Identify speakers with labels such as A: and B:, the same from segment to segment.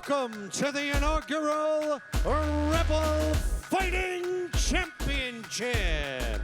A: Welcome to the inaugural Rebel Fighting Championship.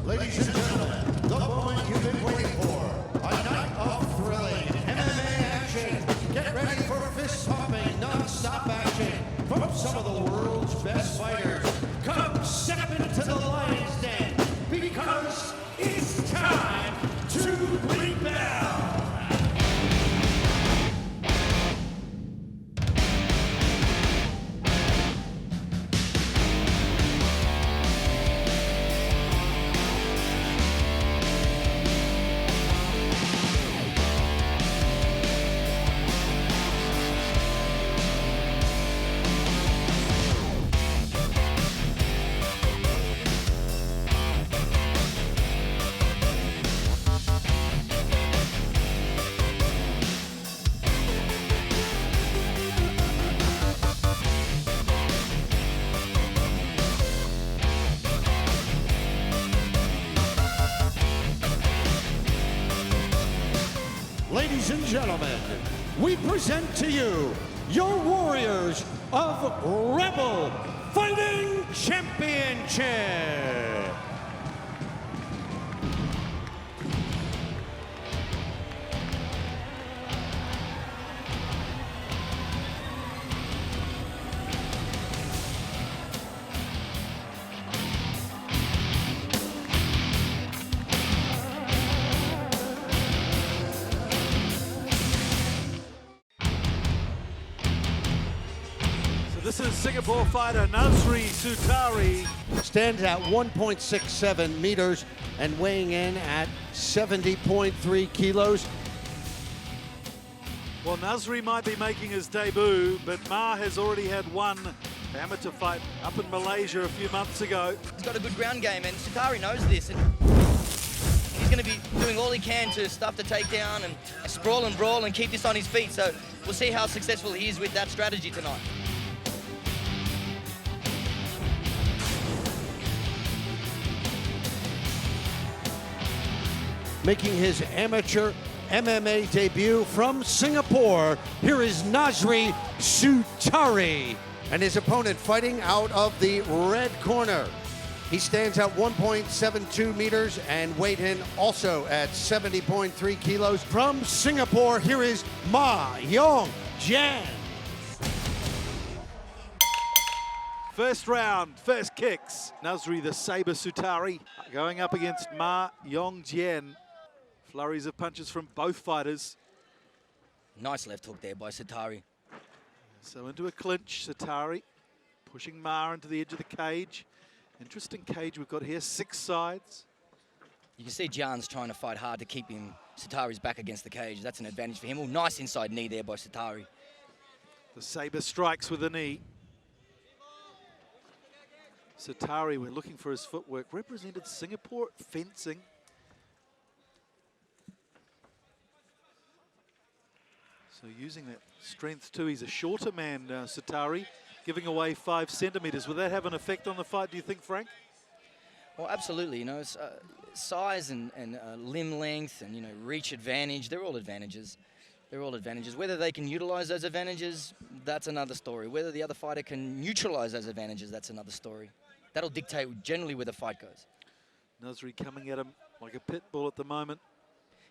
B: Ladies and gentlemen, the moment you've been waiting for. A night of thrilling MMA action. Get ready for fist-pumping, non-stop action from some of the world's best fighters. Come step into the lion's den, because it's time to rebel. Ladies and gentlemen, we present to you your warriors of Rebel Fighting Championship.
C: This is Singapore fighter Nazri Sutari.
A: Stands at 1.67 meters and weighing in at 70.3 kilos.
C: Well, Nazri might be making his debut, but Ma has already had one amateur fight up in Malaysia a few months ago.
D: He's got a good ground game, and Sutari knows this. And he's going to be doing all he can to stuff the takedown and sprawl and brawl and keep this on his feet. So we'll see how successful he is with that strategy tonight.
A: Making his amateur MMA debut from Singapore, here is Nazri Sutari. And his opponent fighting out of the red corner. He stands at 1.72 meters and weighed in also at 70.3 kilos. From Singapore, here is Yong Jian.
C: First round, first kicks. Nazri the Saber Sutari going up against Yong Jian. Flurries of punches from both fighters.
D: Nice left hook there by Sutari.
C: So into a clinch, Sutari pushing Ma into the edge of the cage. Interesting cage we've got here, 6 sides.
D: You can see Jian's trying to fight hard to keep Sutari's back against the cage. That's an advantage for him. Oh, nice inside knee there by Sutari.
C: The Saber strikes with a knee. Sutari, we're looking for his footwork. Represented Singapore at fencing. So using that strength too. He's a shorter man, Sutari, giving away 5 centimeters. Will that have an effect on the fight, do you think, Frank?
D: Well, absolutely. You know, it's, size and limb length and, you know, reach advantage, they're all advantages. They're all advantages. Whether they can utilize those advantages, that's another story. Whether the other fighter can neutralize those advantages, that's another story. That'll dictate generally where the fight goes.
C: Nazri coming at him like a pit bull at the moment.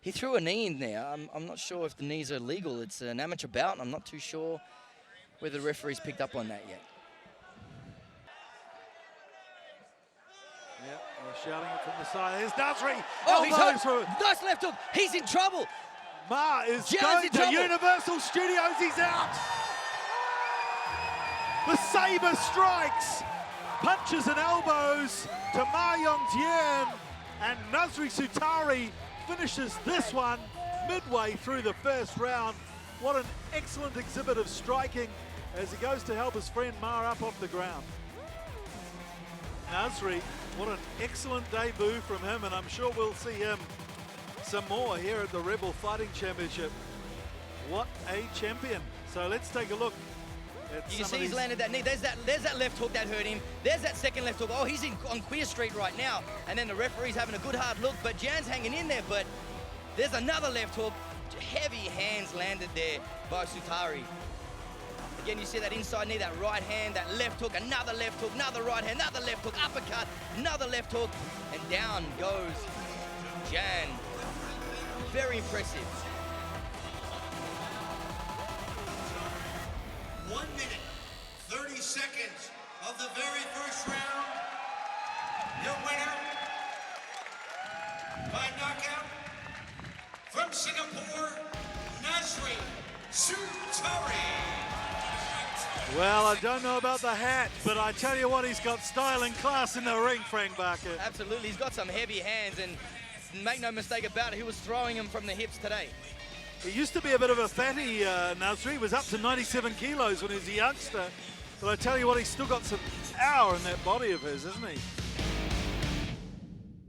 D: He threw a knee in there. I'm not sure if the knees are legal. It's an amateur bout, and I'm not too sure whether the referee's picked up on that yet.
C: Yeah, they're shouting it from the side. There's Nazri.
D: Oh, he's hurt.
C: Through it.
D: Nice left hook. He's in trouble.
C: Ma is
D: Jian's
C: going
D: in
C: to
D: trouble.
C: Universal Studios. He's out. The Saber strikes. punches and elbows to Yong Jian, and Nazri Sutari finishes this one midway through the first round. What an excellent exhibit of striking as he goes to help his friend Ma up off the ground. Nazri, what an excellent debut from him, and I'm sure we'll see him some more here at the Rebel Fighting Championship. What a champion. So let's take a look at
D: You can see he's landed that knee. There's that left hook that hurt him. There's that second left hook. Oh, he's on Queer Street right now. And then the referee's having a good hard look, but Jian's hanging in there. But there's another left hook. Heavy hands landed there by Sutari. Again, you see that inside knee, that right hand, that left hook, another right hand, another left hook, uppercut, another left hook, and down goes Jian. Very impressive.
B: 1 minute, 30 seconds of the very first round. Your winner by knockout from Singapore, Nazri Sutari.
C: Well, I don't know about the hat, but I tell you what, he's got style and class in the ring, Frank Barker.
D: Absolutely, he's got some heavy hands, and make no mistake about it, he was throwing them from the hips today.
C: He used to be a bit of a fatty, Nazri. He was up to 97 kilos when he was a youngster. But I tell you what, he's still got some power in that body of his, isn't he?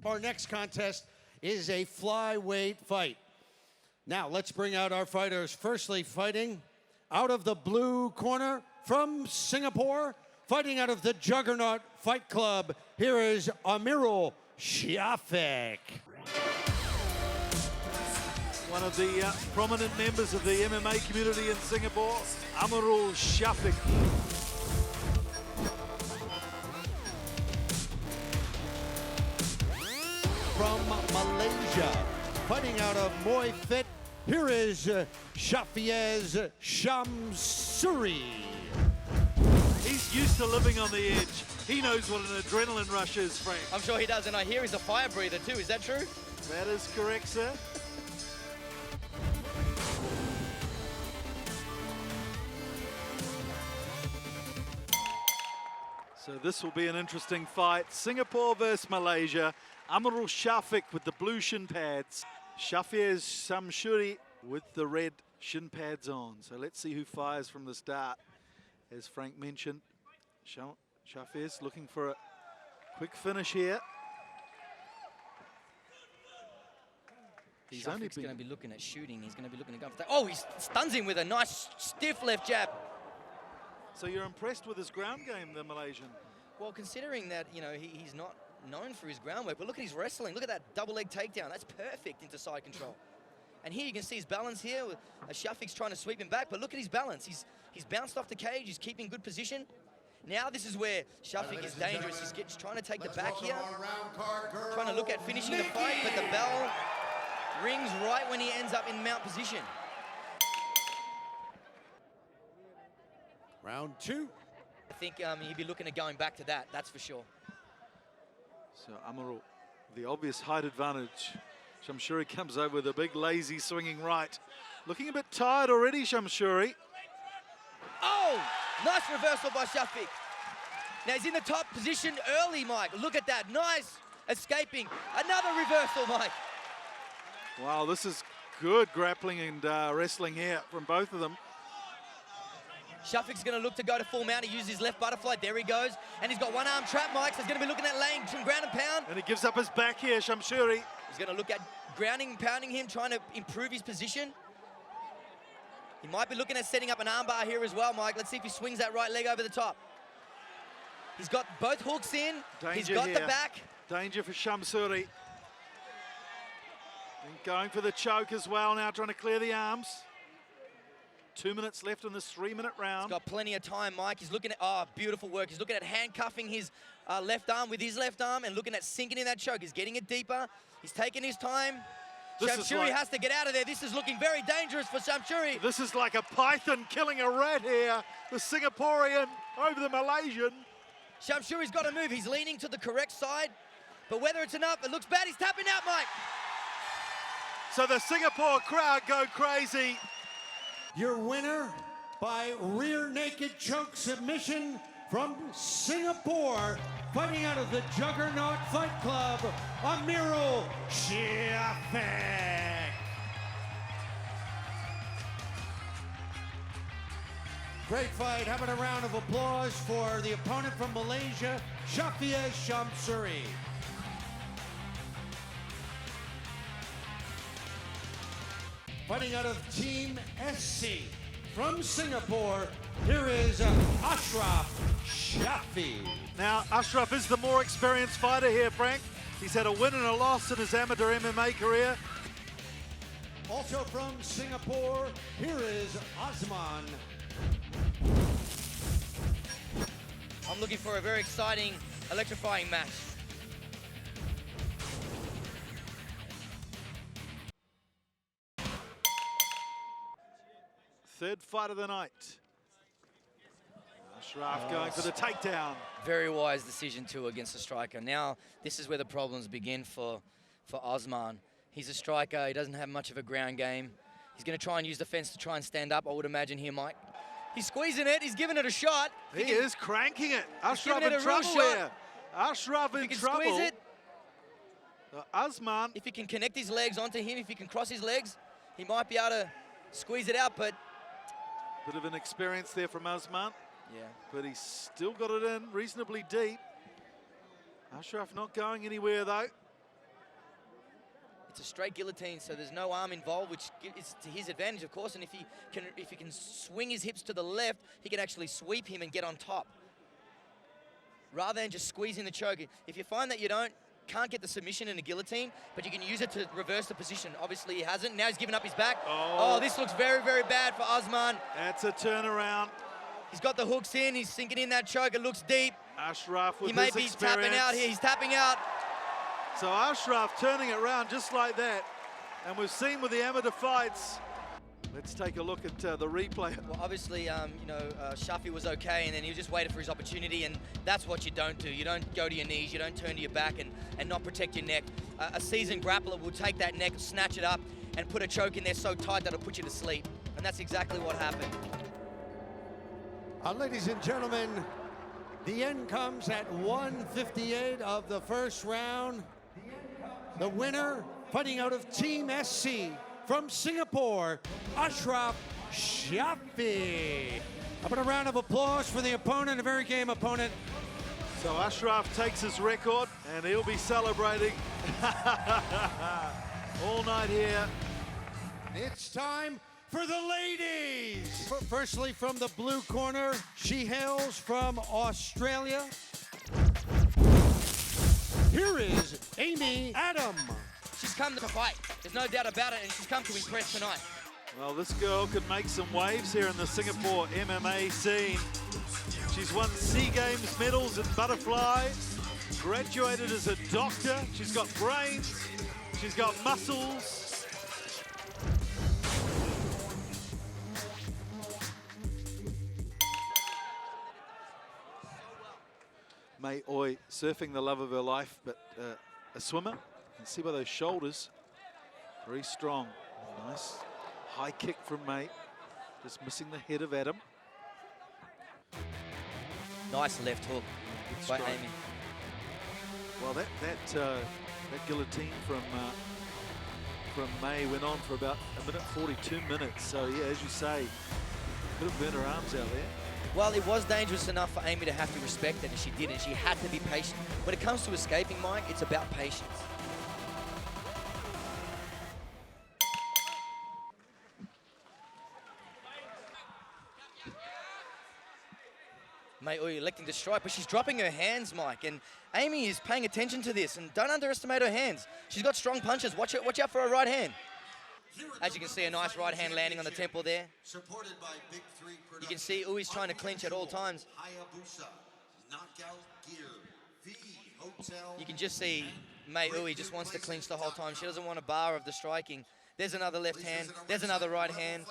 A: Our next contest is a flyweight fight. Now, let's bring out our fighters. Firstly, fighting out of the blue corner from Singapore, fighting out of the Juggernaut Fight Club, here is Amirul Syafiq.
C: One of the prominent members of the MMA community in Singapore, Amirul Shafi.
A: From Malaysia, fighting out of Mohd, here is Shahfiez Shamsuri.
C: He's used to living on the edge. He knows what an adrenaline rush is, Frank.
D: I'm sure he does, and I hear he's a fire breather too. Is that true?
C: That is correct, sir. So this will be an interesting fight. Singapore versus Malaysia. Amirul Syafiq with the blue shin pads. Shahfiez Shamsuri with the red shin pads on. So let's see who fires from the start. As Frank mentioned, Shahfiez looking for a quick finish here. He's only
D: going to be looking at shooting. He's going to be looking to go for that. Oh, he stuns him with a nice stiff left jab.
C: So you're impressed with his ground game, the Malaysian?
D: Well, considering that, you know, he's not known for his groundwork, but look at his wrestling. Look at that double leg takedown. That's perfect into side control. And here you can see his balance here. Shafiq's trying to sweep him back, but look at his balance. He's bounced off the cage. He's keeping good position. Now this is where Shafiq is dangerous. He's trying to take the back here. Trying to look at finishing the fight, but the bell rings right when he ends up in mount position.
A: Round two.
D: I think he'd be looking at going back to that, that's for sure.
C: So Amirul, the obvious height advantage. Shamsuri comes over with a big, lazy, swinging right. Looking a bit tired already, Shamsuri.
D: Oh, nice reversal by Shafiq. Now he's in the top position early, Mike. Look at that, nice escaping. Another reversal, Mike.
C: Wow, this is good grappling and wrestling here from both of them.
D: Shafiq's going to look to go to full mount. He uses his left butterfly. There he goes. And he's got one arm trap, Mike. So he's going to be looking at laying some ground and pound.
C: And he gives up his back here, Shamsuri.
D: He's going to look at grounding and pounding him, trying to improve his position. He might be looking at setting up an armbar here as well, Mike. Let's see if he swings that right leg over the top. He's got both hooks in.
C: Danger
D: he's got
C: here.
D: the back.
C: Danger for Shamsuri. And going for the choke as well now, trying to clear the arms. 2 minutes left in this 3-minute round.
D: He's got plenty of time, Mike. He's looking at, oh, beautiful work. He's looking at handcuffing his left arm with his left arm and looking at sinking in that choke. He's getting it deeper. He's taking his time. Shamsuri has to get out of there. This is looking very dangerous for Shamsuri.
C: This is like a python killing a rat here. The Singaporean over the Malaysian.
D: Shamsuri's got to move. He's leaning to the correct side. But whether it's enough, it looks bad. He's tapping out, Mike.
C: So the Singapore crowd go crazy.
A: Your winner by rear naked choke submission, from Singapore, fighting out of the Juggernaut Fight Club, Amirul Syafiq. Great fight. How about a round of applause for the opponent from Malaysia, Shahfiez Shamsuri. Fighting out of Team SC from Singapore, here is Ashraf Shafi.
C: Now, Ashraf is the more experienced fighter here, Frank. He's had a win and a loss in his amateur MMA career.
A: Also from Singapore, here is Azman.
D: I'm looking for a very exciting, electrifying match.
C: Third fight of the night. Ashraf going for the takedown.
D: Very wise decision too against the striker. Now, this is where the problems begin for Azman. He's a striker, he doesn't have much of a ground game. He's gonna try and use the fence to try and stand up, I would imagine here, Mike. He's squeezing it, he's giving it a shot.
C: He is cranking it. Ashraf
D: giving it
C: in
D: a real
C: trouble
D: shot.
C: here. Ashraf in
D: If he can
C: trouble.
D: squeeze it,
C: Azman.
D: if he can connect his legs onto him, if he can cross his legs, he might be able to squeeze it out, but...
C: Bit of an experience there from Azman.
D: Yeah.
C: But he's still got it in reasonably deep. Ashraf not going anywhere though.
D: It's a straight guillotine, so there's no arm involved, which is to his advantage, of course. And if he can swing his hips to the left, he can actually sweep him and get on top, rather than just squeezing the choke. If you find that you can't get the submission in a guillotine, but you can use it to reverse the position. Obviously, he hasn't. Now he's giving up his back. Oh, this looks very, very bad for Azman.
C: That's a turnaround.
D: He's got the hooks in. He's sinking in that choke. It looks deep.
C: Ashraf with
D: He may
C: his
D: be
C: experience.
D: tapping out here. He's tapping out.
C: So Ashraf turning it around just like that. And we've seen with the amateur fights. Let's take a look at the replay.
D: Well, obviously, Shafi was okay, and then he just waited for his opportunity, and that's what you don't do. You don't go to your knees, you don't turn to your back and not protect your neck. A seasoned grappler will take that neck, snatch it up, and put a choke in there so tight that it'll put you to sleep. And that's exactly what happened.
A: Ladies and gentlemen, the end comes at 1:58 of the first round. The winner, fighting out of Team SC from Singapore, Ashraf Shafi. How about a round of applause for the opponent, a very game opponent.
C: So Ashraf takes his record and he'll be celebrating all night here.
A: It's time for the ladies. Firstly, from the blue corner, she hails from Australia. Here is Amy Adam.
D: She's come to fight. There's no doubt about it, and she's come to impress tonight.
C: Well, this girl could make some waves here in the Singapore MMA scene. She's won SEA Games medals in butterfly, graduated as a doctor. She's got brains, she's got muscles. May Oi surfing the love of her life, but a swimmer. You can see by those shoulders, very strong. Nice high kick from May, just missing the head of Adam.
D: Nice left hook by Amy.
C: Well, that guillotine from May went on for about 1:42 minutes. So yeah, as you say, could have burnt her arms out there.
D: Well, it was dangerous enough for Amy to have to respect it, and she did, and she had to be patient. When it comes to escaping, Mike, it's about patience. May Oi electing to strike, but she's dropping her hands, Mike, and Amy is paying attention to this, and don't underestimate her hands. She's got strong punches. Watch out for her right hand. As you can see, a nice right hand landing on the temple there. You can see Ui's trying to clinch at all times. You can just see May Ui just wants to clinch the whole time. She doesn't want a bar of the striking. There's another left hand. There's another right hand.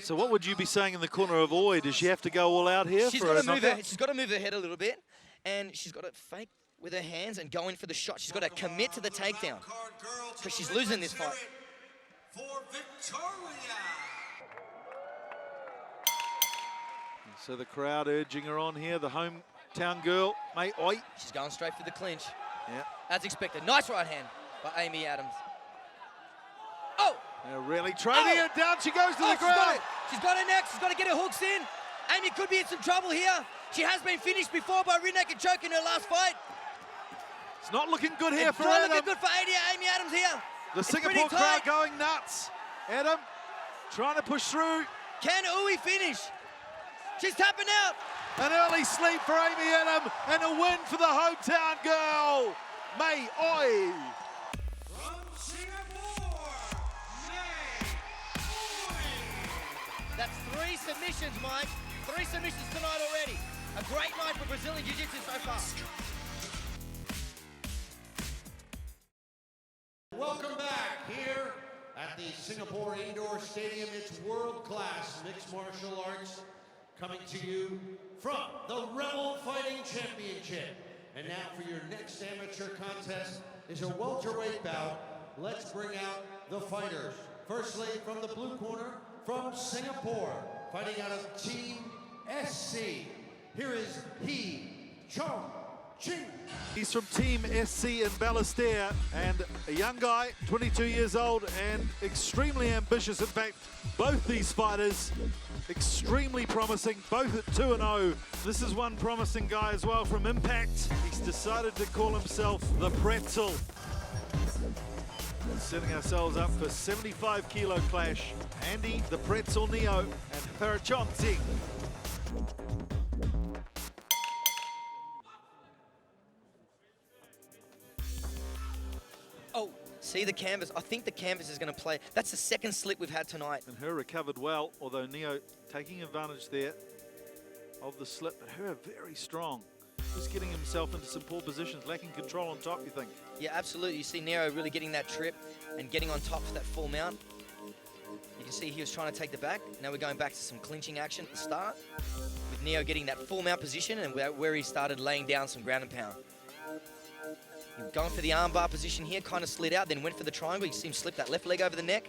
C: So what would you be saying in the corner of Oi? Does she have to go all out here?
D: She's got to move her head a little bit, and she's got to fake with her hands and go in for the shot. She's got to commit to the takedown because she's losing this fight.
C: So the crowd urging her on here, the hometown girl. Mate, oi.
D: She's going straight for the clinch.
C: Yeah.
D: As expected. Nice right hand by Amy Adams. Oh!
C: They're really trading it. Down she goes to the
D: She's got
C: ground.
D: it. She's got it next. She's got to get her hooks in. Amy could be in some trouble here. She has been finished before by rear naked choke in her last fight.
C: It's not looking good here
D: It's
C: for
D: not
C: Adam.
D: looking good for Amy Adams here.
C: The
D: It's
C: Singapore
D: pretty
C: crowd
D: tight.
C: going nuts. Adam trying to push through.
D: Can Uwe finish? She's tapping out.
C: An early sleep for Amy Adam and a win for the hometown girl. May Oi.
B: From Singapore, May Oi.
D: That's 3 submissions, Mike. 3 submissions tonight already. A great night for Brazilian Jiu-Jitsu so far.
B: Welcome back here at the Singapore Indoor Stadium. It's world-class mixed martial arts coming to you from the Rebel Fighting Championship. And now for your next amateur contest is a welterweight bout. Let's bring out the fighters. Firstly, from the blue corner, from Singapore, fighting out of Team SC. Here is Chong. Qing.
C: He's from Team SC in Ballester and a young guy, 22 years old and extremely ambitious. In fact, both these fighters extremely promising, both at 2-0. This is one promising guy as well from Impact. He's decided to call himself the Pretzel. Setting ourselves up for 75 kilo clash. Andy, the Pretzel Neo, and her Chong Qing.
D: Oh, see the canvas. I think the canvas is going to play. That's the second slip we've had tonight.
C: And her recovered well, although Neo taking advantage there of the slip, but her very strong. Just getting himself into some poor positions, lacking control on top, you think?
D: Yeah, absolutely. You see Nero really getting that trip and getting on top for that full mount. You can see he was trying to take the back. Now we're going back to some clinching action at the start, with Neo getting that full mount position and where he started laying down some ground and pound. He was going for the armbar position here, kind of slid out, then went for the triangle. You see him slip that left leg over the neck.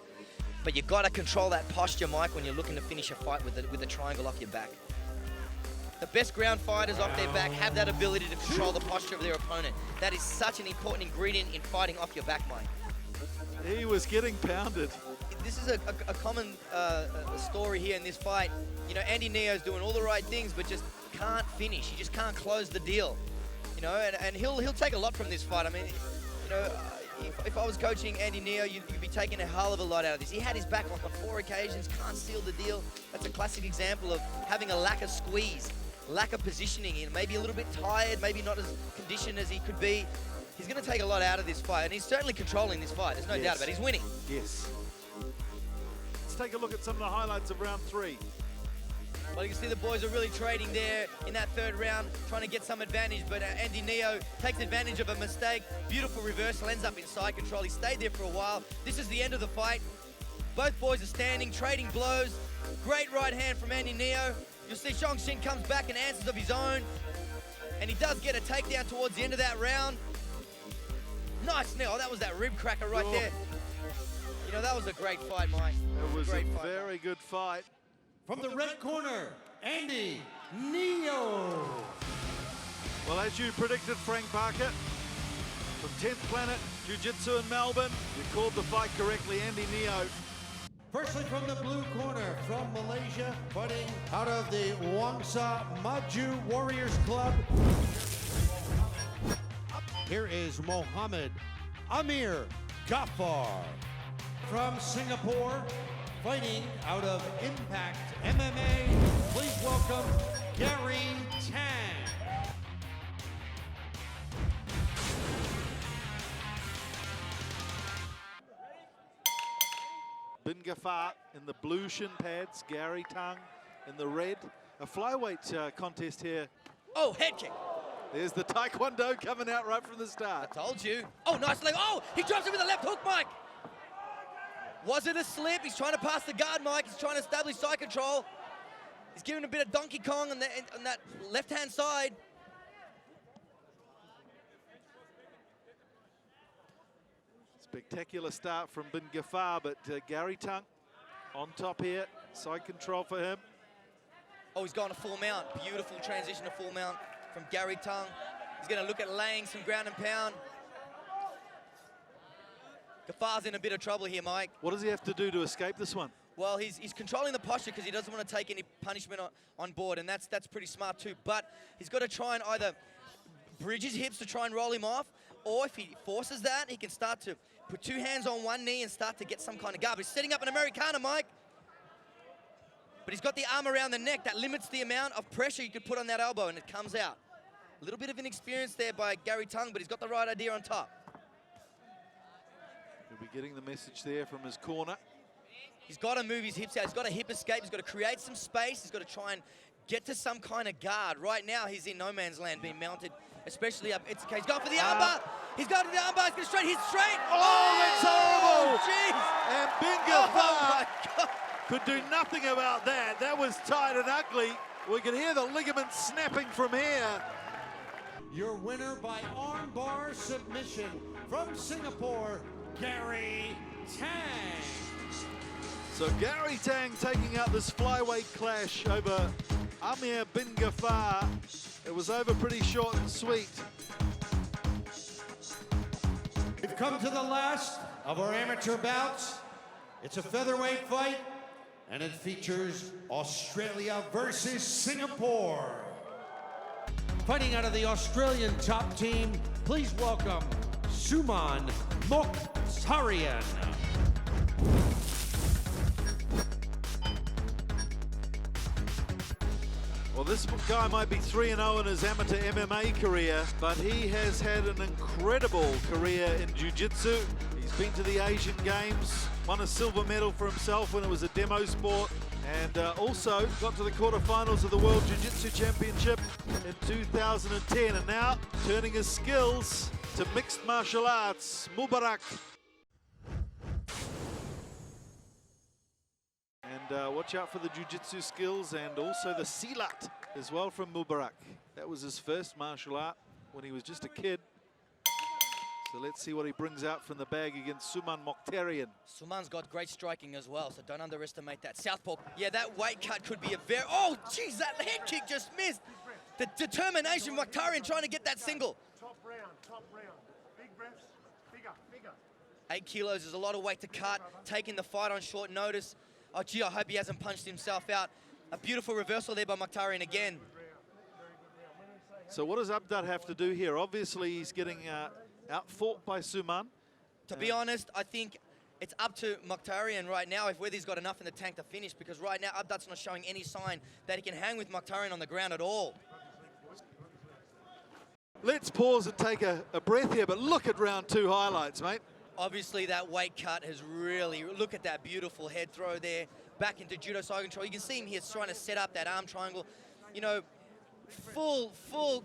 D: But you've got to control that posture, Mike, when you're looking to finish a fight with the triangle off your back. The best ground fighters off their back have that ability to control the posture of their opponent. That is such an important ingredient in fighting off your back, Mike.
C: He was getting pounded.
D: This is a common story here in this fight. You know, Andy Neo's doing all the right things, but just can't finish. He just can't close the deal. You know, and he'll take a lot from this fight. I mean, you know, if I was coaching Andy Neo, you'd be taking a hell of a lot out of this. He had his back on 4 occasions, can't seal the deal. That's a classic example of having a lack of squeeze, lack of positioning. You know, maybe a little bit tired, maybe not as conditioned as he could be. He's going to take a lot out of this fight, and he's certainly controlling this fight. There's no doubt about it. He's winning.
C: Yes. Let's take a look at some of the highlights of round 3.
D: Well, you can see the boys are really trading there in that 3rd round, trying to get some advantage, but Andy Neo takes advantage of a mistake. Beautiful reversal, ends up in side control. He stayed there for a while. This is the end of the fight. Both boys are standing, trading blows. Great right hand from Andy Neo. You'll see Chong Qing comes back and answers of his own, and he does get a takedown towards the end of that round. Nice nail. That was that rib cracker right there. You know, that was a great fight, Mike.
C: It was
D: Great
C: a
D: fight,
C: very good fight.
B: From the red corner, Andy Neo.
C: Well, as you predicted, Frank Parker, from 10th Planet Jiu-Jitsu in Melbourne, you called the fight correctly, Andy Neo.
B: Firstly, from the blue corner, from Malaysia, fighting out of the Wangsa Maju Warriors Club. Here is Mohammed Amir Ghafar. From Singapore, fighting out of Impact MMA, please welcome Garie Tang.
C: Bin Ghafar in the blue shin pads, Garie Tang in the red. A flyweight contest here.
D: Oh, head kick.
C: There's the Taekwondo coming out right from the start.
D: Told you. Oh, nice leg. Oh, he drops it with a left hook, Mike. Was it a slip? He's trying to pass the guard, Mike. He's trying to establish side control. He's giving a bit of Donkey Kong on that left-hand side.
C: Spectacular start from Bin Ghafar, but Garie Tang on top here. Side control for him.
D: Oh, he's going to full mount. Beautiful transition to full mount from Garie Tang. He's going to look at laying some ground and pound. Ghafar's in a bit of trouble here, Mike.
C: What does he have to do to escape this one?
D: Well, he's controlling the posture because he doesn't want to take any punishment on board, and that's pretty smart too. But he's got to try and either bridge his hips to try and roll him off, or if he forces that, he can start to put 2 hands on one knee and start to get some kind of guard. He's setting up an Americana, Mike. But he's got the arm around the neck. That limits the amount of pressure you could put on that elbow, and it comes out. A little bit of inexperience there by Garie Tang, but he's got the right idea on top.
C: He'll be getting the message there from his corner.
D: He's got to move his hips out. He's got to hip escape. He's got to create some space. He's got to try and get to some kind of guard. Right now, he's in no man's land, being mounted, especially up. It's okay. He's going for the armbar. He's going to the armbar. He's going to straight. He's straight.
C: Oh, that's horrible.
D: Jeez.
C: And
D: Oh, my God.
C: could do nothing about that. That was tight and ugly. We can hear the ligaments snapping from here.
B: Your winner by armbar submission from Singapore, Garie Tang.
C: So Garie Tang taking out this flyweight clash over Amir bin Ghafar. It was over pretty short and sweet.
B: We've come to the last of our amateur bouts. It's a featherweight fight, and it features Australia versus Singapore.
A: Fighting out of the Australian top team, please welcome Suman Mokhtarian.
C: Well, this guy might be 3-0 in his amateur MMA career, but he has had an incredible career in jiu-jitsu. He's been to the Asian Games, won a silver medal for himself when it was a demo sport, and also got to the quarterfinals of the World Jiu-Jitsu Championship in 2010, and now turning his skills to mixed martial arts. Mubarak. And watch out for the jiu-jitsu skills and also the silat as well from Mubarak. That was his first martial art when he was just a kid. So let's see what he brings out from the bag against Suman Mokhtarian.
D: Suman's got great striking as well, so don't underestimate that. Southpaw, yeah, that weight cut could be a very... Oh, geez, that head kick just missed. The determination, Mokhtarian trying to get that single.
E: Top round, big breaths, bigger.
D: 8 kilos is a lot of weight to cut, taking the fight on short notice. Oh, gee, I hope he hasn't punched himself out. A beautiful reversal there by Mokhtarian again.
C: So what does Abdat have to do here? Obviously, he's getting outfought by Suman.
D: To be honest, I think it's up to Mokhtarian right now if whether he's got enough in the tank to finish, because right now Abdat's not showing any sign that he can hang with Mokhtarian on the ground at all.
C: Let's pause and take a breath here, but look at round 2 highlights, mate.
D: Obviously, that weight cut has really, look at that beautiful head throw there, back into judo side control. You can see him here trying to set up that arm triangle. You know, full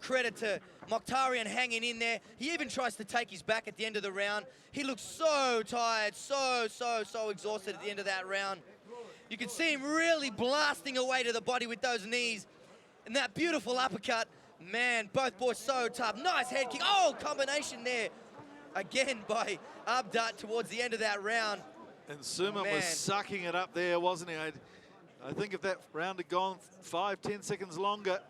D: credit to Mokhtarian hanging in there. He even tries to take his back at the end of the round. He looks so tired, so exhausted at the end of that round. You can see him really blasting away to the body with those knees. And that beautiful uppercut, man, both boys so tough. Nice head kick. Oh, combination there. Again by Abdat towards the end of that round.
C: And Suman was sucking it up there, wasn't he? I think if that round had gone 5-10 seconds longer.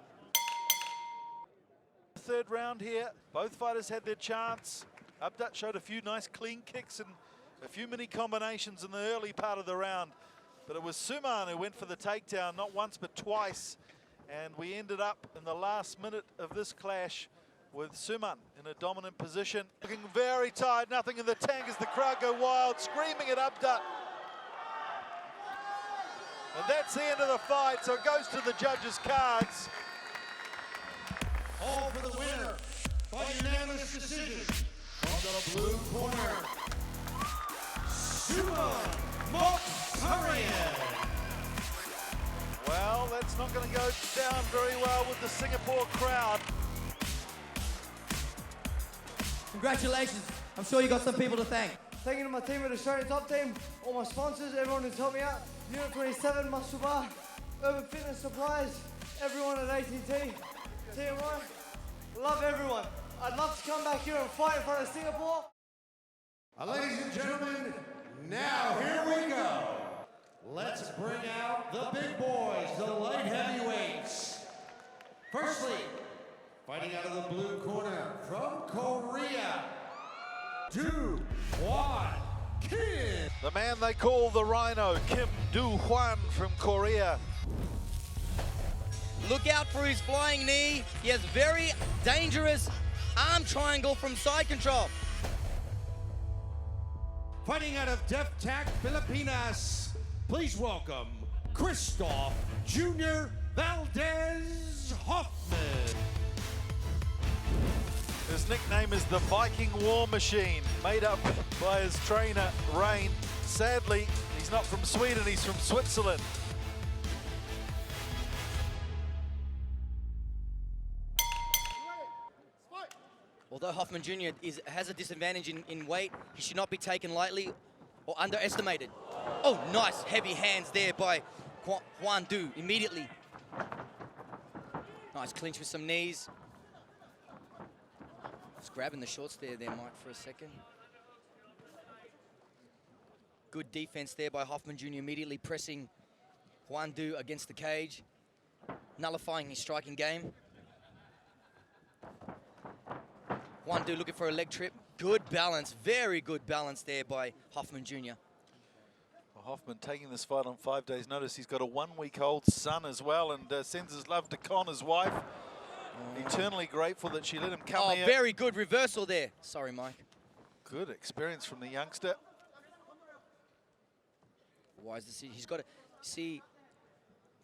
C: Third round here, both fighters had their chance. Abdat showed a few nice clean kicks and a few mini combinations in the early part of the round. But it was Suman who went for the takedown, not once but twice. And we ended up in the last minute of this clash with Suman in a dominant position. Looking very tired, nothing in the tank as the crowd go wild, screaming at Abdat. And that's the end of the fight, so it goes to the judges' cards.
B: All for the winner by unanimous decision from the blue corner, Suman Mokhtarian.
C: Well, that's not going to go down very well with the Singapore crowd.
D: Congratulations. I'm sure you got some people to thank.
F: Thank you to my team at the Australian Top Team, all my sponsors, everyone who's helped me out. Unit 27, Masuba, Urban Fitness Supplies, everyone at ATT, TMI. Love everyone. I'd love to come back here and fight in front of Singapore.
B: Ladies and gentlemen, now here we go. Let's bring out the big boys, the light heavyweights. Firstly, fighting out of the blue corner from Korea, Do-Hwan Kim.
C: The man they call the Rhino, Kim Do-Hwan from Korea.
D: Look out for his flying knee. He has very dangerous arm triangle from side control.
A: Fighting out of Def Tac, Filipinas, please welcome Christoph Jr. Valdez Hoffman.
C: His nickname is the Viking War Machine, made up by his trainer, Rain. Sadly, he's not from Sweden, he's from Switzerland.
D: Although Hoffman Jr. has a disadvantage in weight, he should not be taken lightly or underestimated. Oh, nice heavy hands there by Hwan Do immediately. Nice clinch with some knees. Just grabbing the shorts there, Mike, for a second. Good defense there by Hoffman Jr. immediately pressing Hwan Do against the cage, nullifying his striking game. Hwan Do looking for a leg trip. Good balance, very good balance there by Hoffman Jr.
C: Well, Hoffman taking this fight on 5 days' notice. He's got a 1-week-old son as well, and sends his love to Con, his wife. Eternally grateful that she let him come here.
D: Very good reversal there. Sorry, Mike.
C: Good experience from the youngster.
D: Why is this? He's got to see.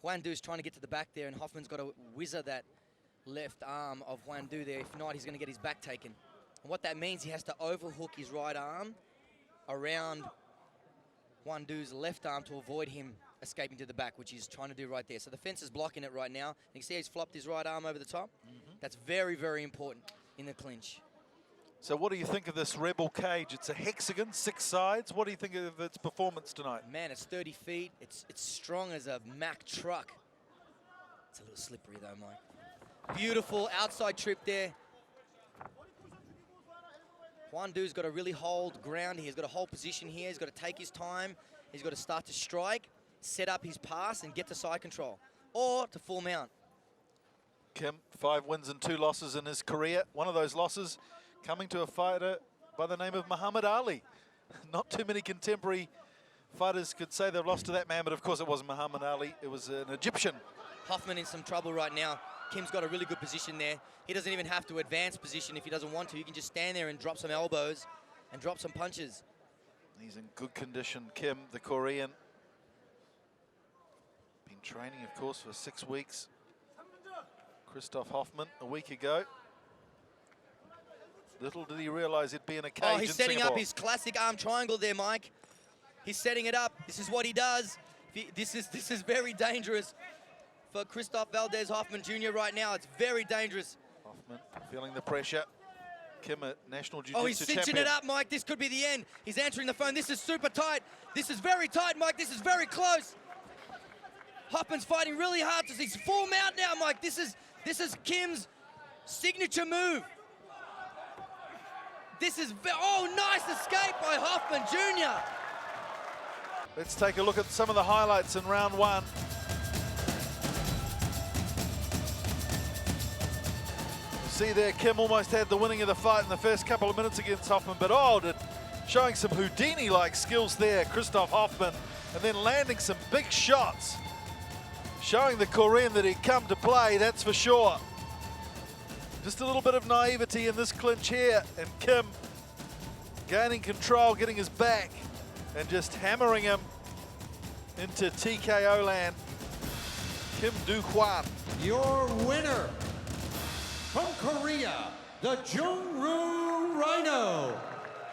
D: Hwan Do is trying to get to the back there, and Hoffman's got to whizzer that left arm of Hwan Do there. If not, he's going to get his back taken. And what that means, he has to overhook his right arm around Hwan Do's left arm to avoid him escaping to the back, which he's trying to do right there. So the fence is blocking it right now. You can see he's flopped his right arm over the top. That's very, very important in the clinch.
C: So what do you think of this Rebel cage? It's a hexagon, 6 sides. What do you think of its performance tonight?
D: Man, it's 30 feet. It's strong as a Mack truck. It's a little slippery though, Mike. Beautiful outside trip there. Hwan Do's got to really hold ground. He's got to hold position here. He's got to take his time. He's got to start to strike, set up his pass, and get to side control, or to full mount.
C: Kim, 5 wins and 2 losses in his career. One of those losses coming to a fighter by the name of Muhammad Ali. Not too many contemporary fighters could say they've lost to that man, but of course it wasn't Muhammad Ali. It was an Egyptian.
D: Hoffman in some trouble right now. Kim's got a really good position there. He doesn't even have to advance position if he doesn't want to. He can just stand there and drop some elbows and drop some punches.
C: He's in good condition, Kim, the Korean. Been training, of course, for 6 weeks. Christoph Hoffman a week ago. Little did he realize he'd be in a cage.
D: Oh, he's setting up his classic arm triangle there, Mike. He's setting it up. This is what he does. This is very dangerous for Christoph Valdez Hoffman Jr. right now. It's very dangerous.
C: Hoffman feeling the pressure. Kim, a national jiu-jitsu champion.
D: Oh, he's cinching it up, Mike. This could be the end. He's answering the phone. This is super tight. This is very tight, Mike. This is very close. Hoffman's fighting really hard. He's full mount now, Mike. This is Kim's signature move. This is, oh, nice escape by Hoffman Jr.
C: Let's take a look at some of the highlights in round 1. See there, Kim almost had the winning of the fight in the first couple of minutes against Hoffman, but showing some Houdini-like skills there, Christoph Hoffman, and then landing some big shots. Showing the Korean that he'd come to play, that's for sure. Just a little bit of naivety in this clinch here, and Kim gaining control, getting his back, and just hammering him into TKO land. Kim Do-Hwan.
A: Your winner from Korea, the Jungru Rhino,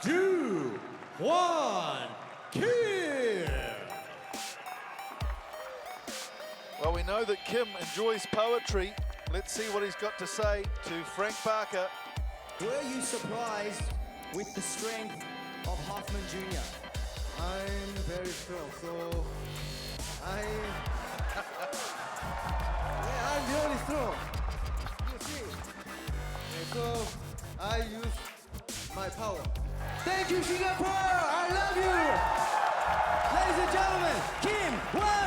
A: Do-Hwan Kim.
C: Well, we know that Kim enjoys poetry. Let's see what he's got to say to Frank Parker.
G: Were you surprised with the strength of Hoffman Jr.?
F: I'm very strong, so I'm really strong. You see? And so I use my power. Thank you, Singapore! I love you! Ladies and gentlemen, Kim Hwan!